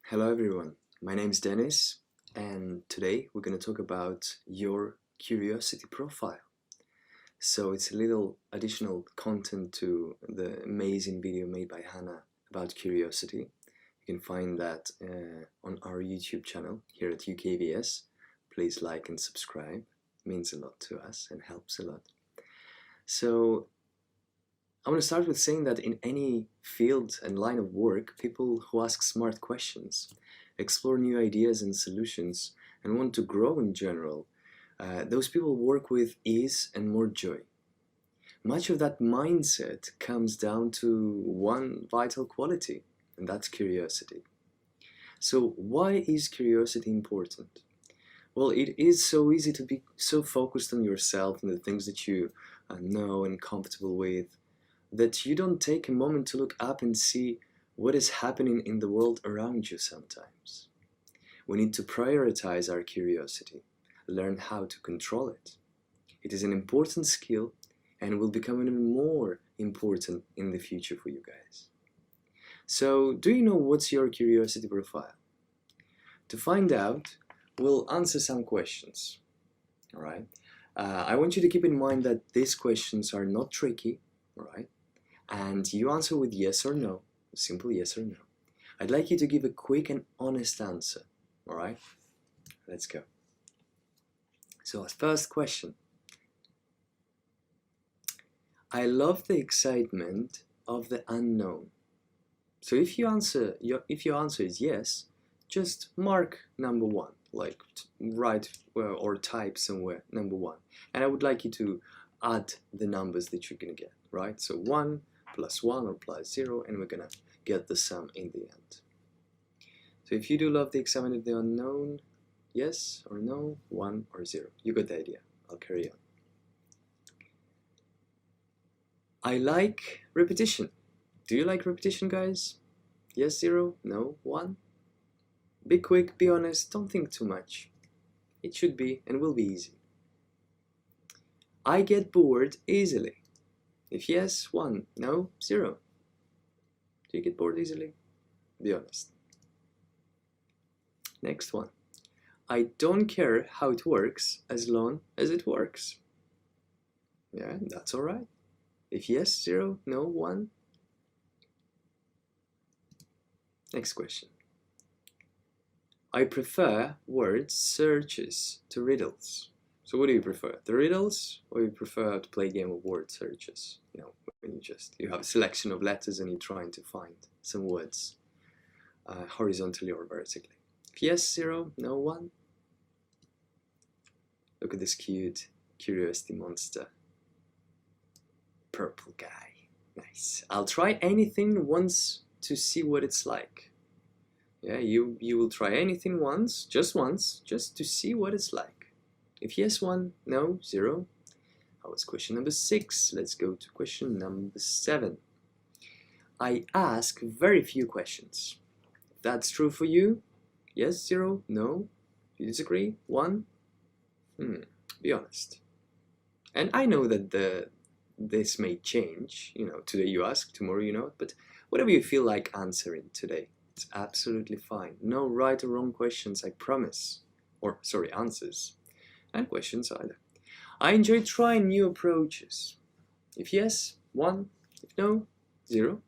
Hello everyone. My name is Denis, and today we're going to talk about your curiosity profile. So it's a little additional content to the amazing video made by Hannah about curiosity. You can find that on our YouTube channel here at UKVS. Please like and subscribe. It means a lot to us and helps a lot. So I want to start with saying that in any field and line of work, people who ask smart questions, explore new ideas and solutions, and want to grow in general, those people work with ease and more joy. Much of that mindset comes down to one vital quality, and that's curiosity. So why is curiosity important? Well, it is so easy to be so focused on yourself and the things that you know and comfortable with, that you don't take a moment to look up and see what is happening in the world around you sometimes. We need to prioritize our curiosity, learn how to control it. It is an important skill and will become even more important in the future for you guys. So, do you know what's your curiosity profile? To find out, we'll answer some questions. Alright? I want you to keep in mind that these questions are not tricky, alright? And you answer with yes or no, simple yes or no. I'd like you to give a quick and honest answer, alright? Let's go. So, first question. I love the excitement of the unknown. So if your answer is yes, just mark number one, like write or type somewhere number one. And I would like you to add the numbers that you're gonna get, right? So 1 plus 1 or plus 0, and we're gonna get the sum in the end. So if you do love the excitement of the unknown, yes or no, 1 or 0. You got the idea. I'll carry on. I like repetition. Do you like repetition, guys? Yes, 0, no, 1. Be quick, be honest, don't think too much. It should be and will be easy. I get bored easily. If yes, 1, no, 0. Do you get bored easily? Be honest. Next one. I don't care how it works as long as it works. Yeah, that's alright. If yes, 0, no, 1. Next question. I prefer word searches to riddles. So what do you prefer, the riddles, or you prefer to play a game of word searches? You know, when you have a selection of letters and you're trying to find some words horizontally or vertically. If yes, 0, no, 1. Look at this cute curiosity monster. Purple guy. Nice. I'll try anything once to see what it's like. Yeah, you will try anything once, just to see what it's like. If yes, 1, no, 0. That was question number 6. Let's go to question number 7. I ask very few questions. If that's true for you, yes, 0, no. You disagree, 1. Be honest. And I know that this may change. You know, today you ask, tomorrow you know it, but whatever you feel like answering today, it's absolutely fine. No right or wrong questions, I promise. Or, sorry, answers. And questions either. I enjoy trying new approaches. If yes, 1. If no, 0.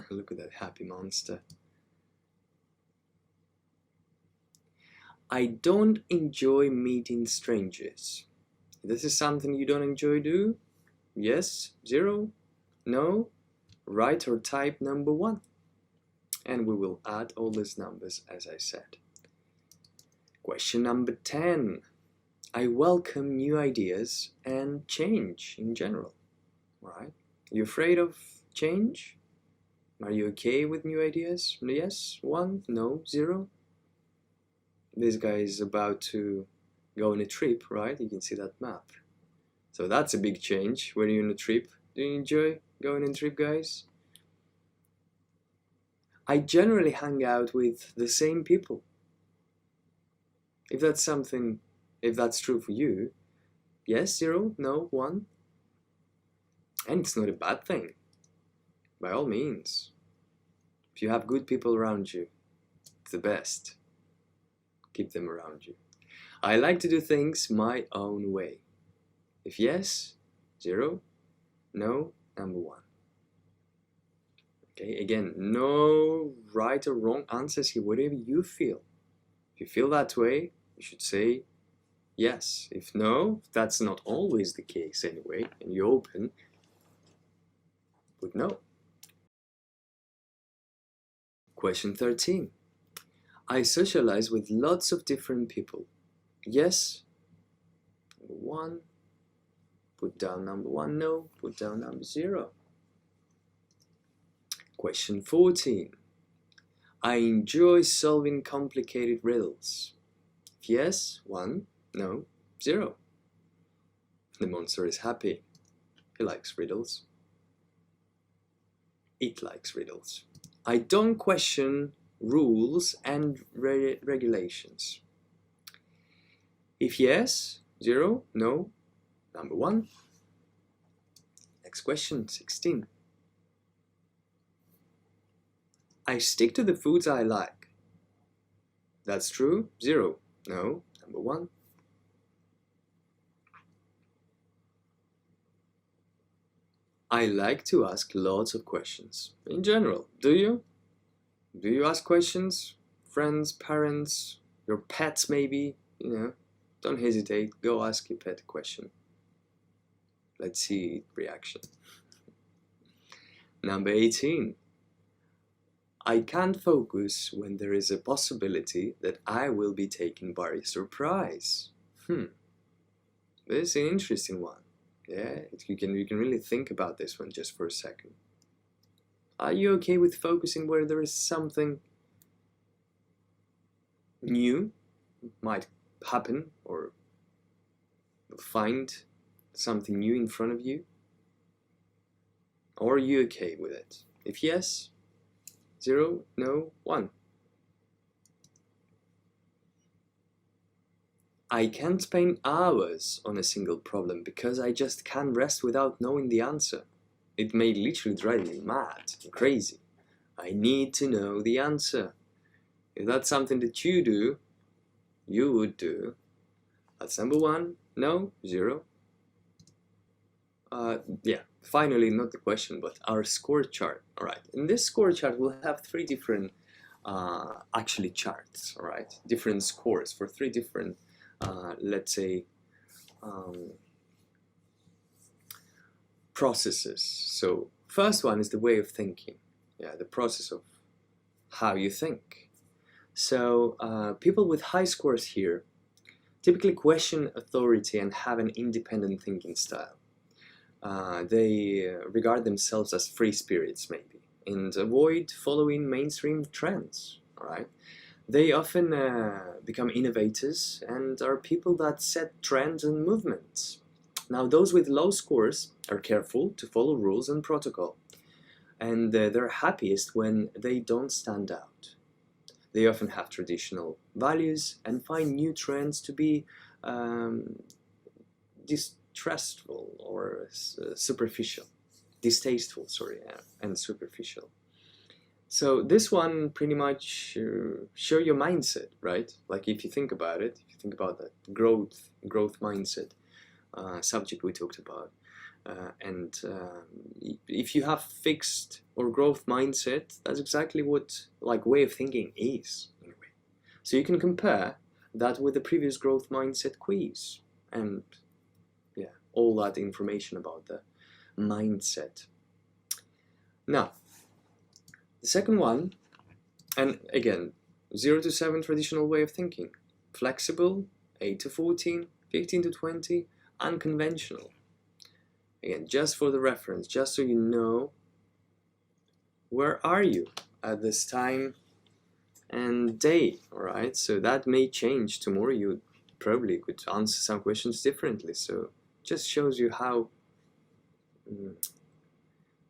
Look at that happy monster. I don't enjoy meeting strangers. This is something you don't enjoy do? Yes, 0. No. Write or type number 1. And we will add all these numbers as I said. Question number 10. I welcome new ideas and change in general. Right? Are you afraid of change? Are you okay with new ideas? Yes, 1, no, 0. This guy is about to go on a trip, right? You can see that map. So that's a big change when you're on a trip. Do you enjoy going on a trip, guys? I generally hang out with the same people. If that's true for you, yes, 0, no, 1. And it's not a bad thing, by all means. If you have good people around you, it's the best. Keep them around you. I like to do things my own way. If yes, 0, no, number 1. Okay, again, no right or wrong answers here, whatever you feel. If you feel that way, you should say yes. If no, that's not always the case anyway, and you're open, put no. Question 13. I socialize with lots of different people. Yes, number 1. Put down number 1, no. Put down number 0. Question 14. I enjoy solving complicated riddles. If yes, 1, no, 0. The monster is happy. He likes riddles. It likes riddles. I don't question rules and regulations. If yes, 0, no, number 1. Next question, 16. I stick to the foods I like. That's true, 0, no, number 1. I like to ask lots of questions. In general, do you? Do you ask questions? Friends, parents, your pets maybe, don't hesitate, go ask your pet a question. Let's see reaction. Number 18. I can't focus when there is a possibility that I will be taken by surprise. This is an interesting one. Yeah, you can really think about this one just for a second. Are you okay with focusing where there is something new might happen, or find something new in front of you? Or are you okay with it? If yes, 0, no, 1. I can't spend hours on a single problem because I just can't rest without knowing the answer. It may literally drive me mad and crazy. I need to know the answer. If that's something that you would do. That's number 1. No, 0. Yeah, finally, not the question, but our score chart. All right, in this score chart, we'll have 3 different actually charts. All right, different scores for 3 different, let's say, processes. So first one is the way of thinking. Yeah, the process of how you think. So people with high scores here typically question authority and have an independent thinking style. They regard themselves as free spirits maybe and avoid following mainstream trends. All right, they often become innovators and are people that set trends and movements. Now those with low scores are careful to follow rules and protocol, and they're happiest when they don't stand out. They often have traditional values and find new trends to be distrustful or superficial, distasteful, sorry, and superficial. So this one pretty much show your mindset, right? Like if you think about it, if you think about that growth mindset subject we talked about, and if you have fixed or growth mindset, that's exactly what like way of thinking is in a way. So you can compare that with the previous growth mindset quiz and yeah, all that information about the mindset. Now, the second one, and again, 0 to 7 traditional way of thinking, flexible, 8 to 14, 15 to 20, unconventional. Again, just for the reference, just so you know, where are you at this time and day, all right? So that may change tomorrow. You probably could answer some questions differently. So just shows you how,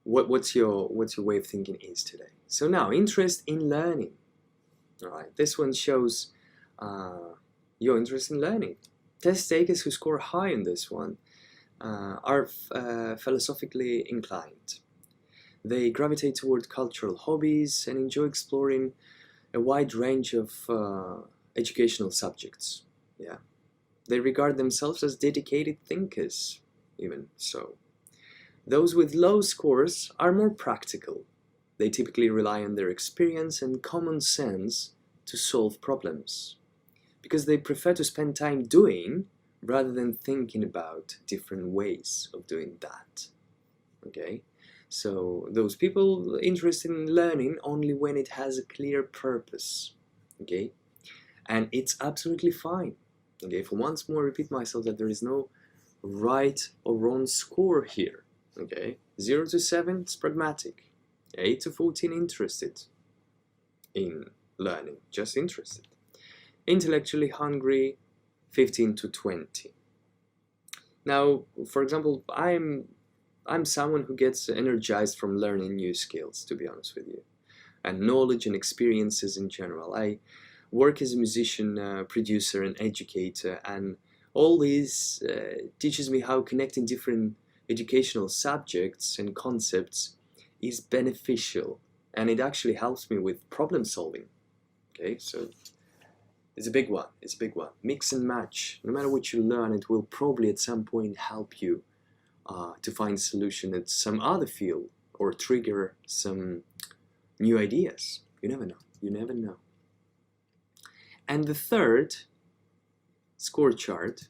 what's your way of thinking is today. So now, interest in learning. All right, this one shows your interest in learning. Test takers who score high on this one are philosophically inclined. They gravitate toward cultural hobbies and enjoy exploring a wide range of educational subjects. Yeah, they regard themselves as dedicated thinkers, even so. Those with low scores are more practical. They typically rely on their experience and common sense to solve problems, because they prefer to spend time doing rather than thinking about different ways of doing that. Okay? So those people interested in learning only when it has a clear purpose. Okay? And it's absolutely fine. Okay, for once more repeat myself that there is no right or wrong score here. Okay, 0 to 7 is pragmatic, 8 to 14 interested in learning, just interested. Intellectually hungry, 15 to 20. Now, for example, I'm someone who gets energized from learning new skills, to be honest with you, and knowledge and experiences in general. I work as a musician, producer, and educator, and all this teaches me how connecting different educational subjects and concepts is beneficial, and it actually helps me with problem solving. Okay, so it's a big one. It's a big one. Mix and match. No matter what you learn, it will probably at some point help you to find a solution at some other field or trigger some new ideas. You never know. You never know. And the third score chart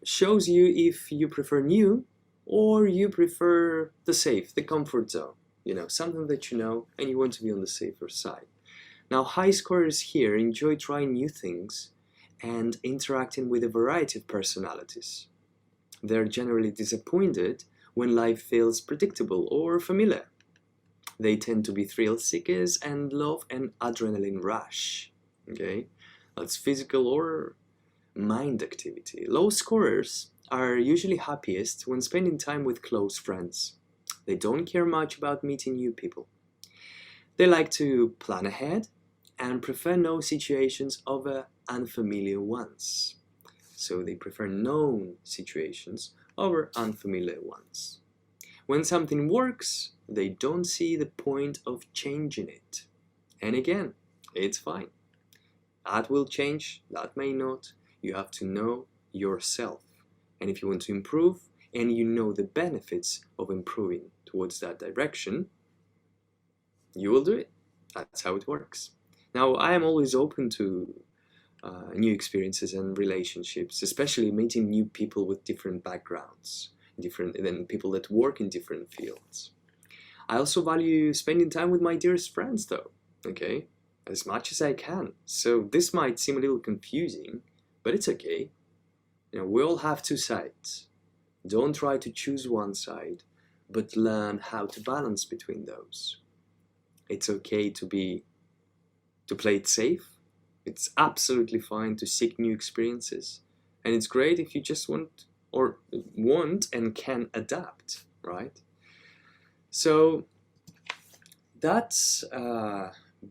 shows you if you prefer new or you prefer the safe, the comfort zone. You know, something that you know and you want to be on the safer side. Now, high scorers here enjoy trying new things and interacting with a variety of personalities. They're generally disappointed when life feels predictable or familiar. They tend to be thrill seekers and love an adrenaline rush. Okay, that's physical or mind activity. Low scorers are usually happiest when spending time with close friends. They don't care much about meeting new people. They like to plan ahead and prefer known situations over unfamiliar ones. So they prefer known situations over unfamiliar ones. When something works, they don't see the point of changing it. And again, it's fine. That will change, that may not. You have to know yourself. And if you want to improve and you know the benefits of improving towards that direction, you will do it. That's how it works. Now, I am always open to new experiences and relationships, especially meeting new people with different backgrounds, different than people that work in different fields. I also value spending time with my dearest friends, though, okay, as much as I can. So this might seem a little confusing, but it's okay. You know, we all have two sides. Don't try to choose one side, but learn how to balance between those. It's okay to play it safe. It's absolutely fine to seek new experiences, and it's great if you just want and can adapt, right? So that's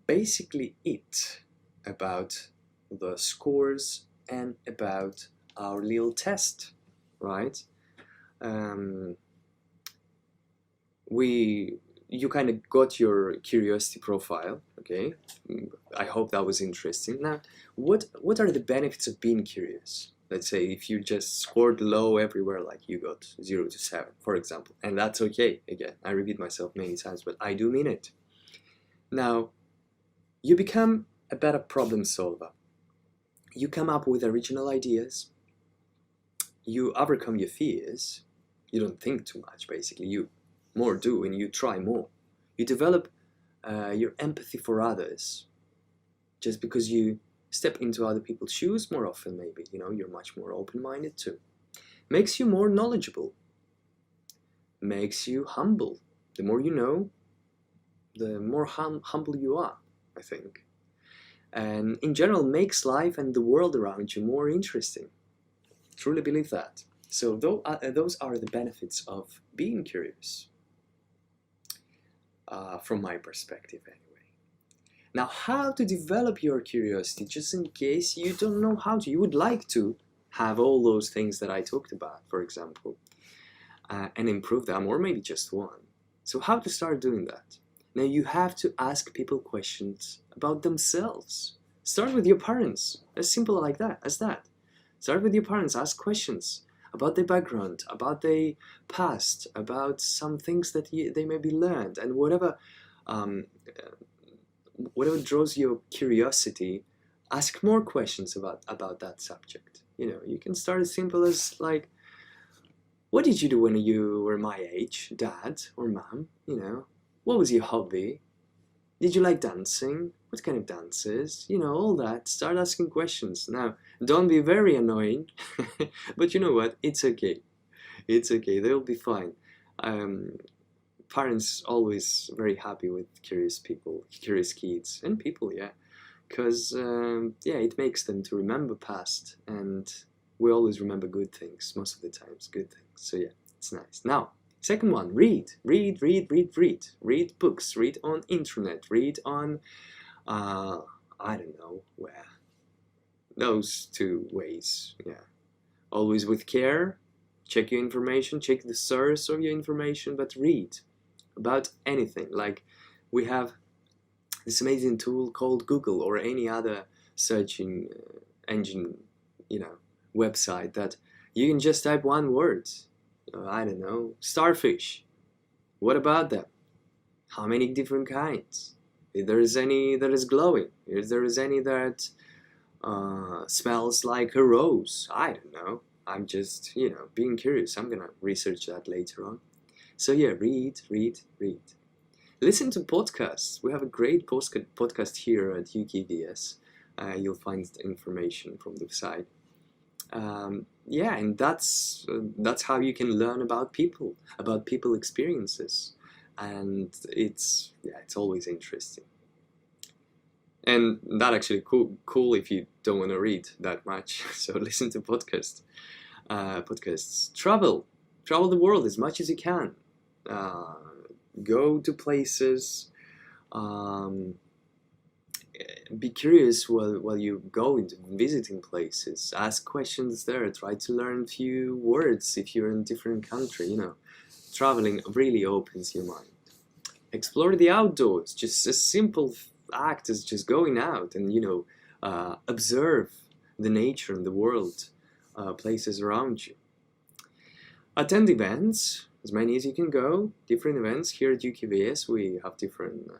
basically it about the scores and about our little test, right? You kind of got your curiosity profile, okay? I hope that was interesting. Now, what are the benefits of being curious? Let's say if you just scored low everywhere, like you got 0 to 7, for example, and that's okay. Again, I repeat myself many times, but I do mean it. Now, you become a better problem solver. You come up with original ideas. You overcome your fears. You don't think too much, basically. You more do and you try more. You develop your empathy for others just because you step into other people's shoes more often, maybe. You know, you're much more open-minded too. Makes you more knowledgeable. Makes you humble. The more you know, the more humble you are, I think. And in general, makes life and the world around you more interesting. Truly believe that. So those are the benefits of being curious. from my perspective anyway. Now, how to develop your curiosity, just in case you don't know how to. You would like to have all those things that I talked about, for example, and improve them, or maybe just one. So how to start doing that? Now, you have to ask people questions about themselves. Start with your parents, as simple like that, as that. Start with your parents, ask questions about their background, about their past, about some things that they maybe learned, and whatever draws your curiosity, ask more questions about that subject. You know, you can start as simple as like, what did you do when you were my age, dad or mom? You know, what was your hobby? Did you like dancing? What kind of dances? You know, all that. Start asking questions. Now, don't be very annoying, but you know what? It's okay. It's okay. They'll be fine. Parents always very happy with curious people, curious kids, and people, yeah. Because, yeah, it makes them to remember past, and we always remember good things, most of the times, good things. So yeah, it's nice. Now, second one, read. Read books, read on internet, read on, I don't know where. Those two ways, yeah. Always with care, check your information, check the source of your information, but read about anything. Like, we have this amazing tool called Google or any other searching engine, you know, website that you can just type one word. I don't know, starfish. What about them? How many different kinds? If there is any that is glowing, if there is any that smells like a rose, I don't know. I'm just, you know, being curious. I'm gonna research that later on. So yeah, read. Listen to podcasts. We have a great podcast here at UKVS. You'll find information from the site. Yeah, and that's how you can learn about people experiences, and it's always interesting. And that actually cool if you don't want to read that much. So listen to podcasts. Travel the world as much as you can. Go to places. Be curious while you go into visiting places. Ask questions there. Try to learn a few words if you're in a different country. You know, traveling really opens your mind. Explore the outdoors. Just a simple act as just going out and, you know, observe the nature and the world, places around you. Attend events, as many as you can go. Different events here at UKVS. We have different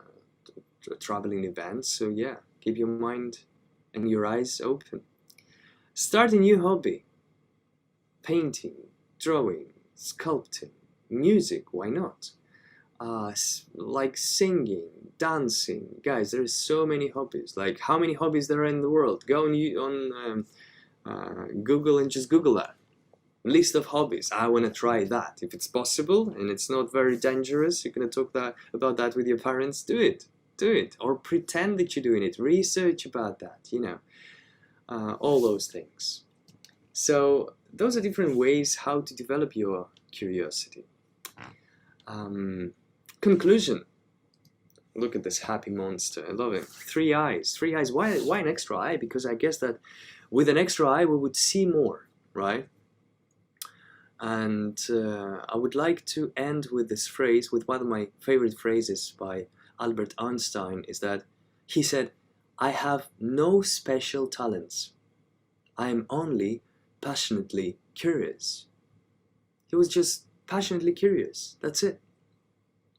traveling events. So yeah, keep your mind and your eyes open. Start a new hobby. Painting, drawing, sculpting, music, why not? Like singing, dancing. Guys, there's so many hobbies. Like, how many hobbies there are in the world? Go on Google and just Google that. List of hobbies. I want to try that. If it's possible and it's not very dangerous, you're going to talk about that with your parents, do it. Do it. Or pretend that you're doing it. Research about that, you know. All those things. So those are different ways how to develop your curiosity. Conclusion. Look at this happy monster. I love it. 3 eyes. 3 eyes. Why an extra eye? Because I guess that with an extra eye we would see more, right? And I would like to end with this phrase, with one of my favorite phrases by Albert Einstein, is that he said, "I have no special talents. I am only passionately curious." He was just passionately curious. That's it.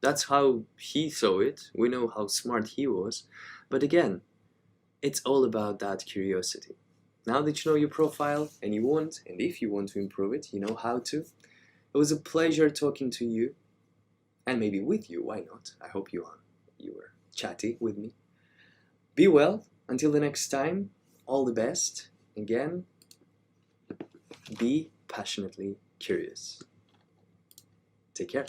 That's how he saw it. We know how smart he was. But again, it's all about that curiosity. Now that you know your profile and if you want to improve it, you know how to. It was a pleasure talking to you, and maybe with you, why not? I hope you were chatty with me. Be well, until the next time, all the best. Again, be passionately curious. Take care.